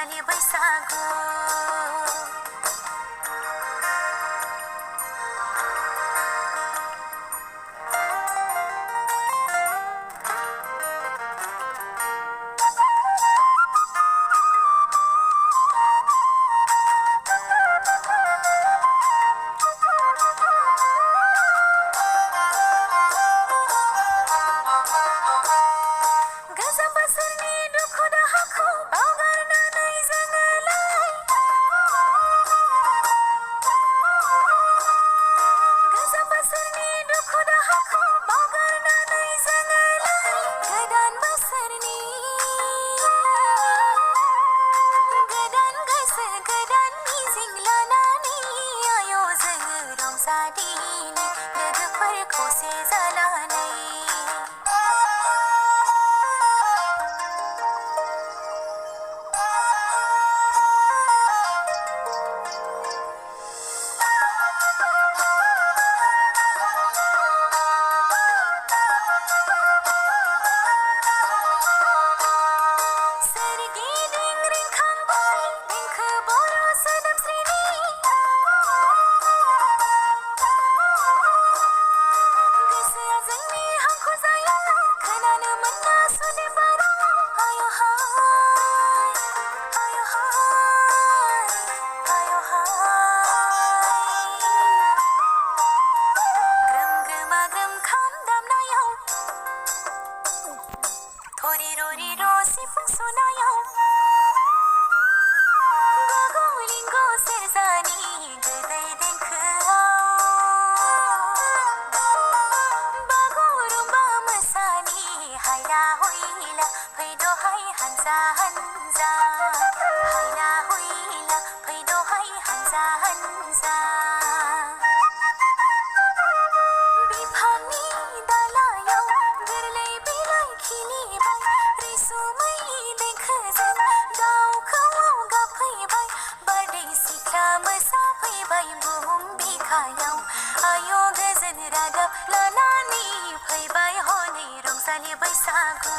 रंजालि बैसागु Sadini लोगोफोरखौ से जानानै सिफुं सुनायाव गगलिंग सेरजानि गोदै देंखोआव बागुरुम्बा मोसानि हायला हुइला फैद'हाय हानजा हानजा हायला हुइला फैद'हाय हानजा हानजा बिफांनि दालायाव गोरलै बिलाइ खिलिबाय रैसुमै देंखोजों दाउखौआव गाबफैबाय बारदै सिख्ला मोसाफैबाय बुहुम बिखायाव आय' गोजोन रादाब लानानै फैबाय हनै रंजालि बैसागु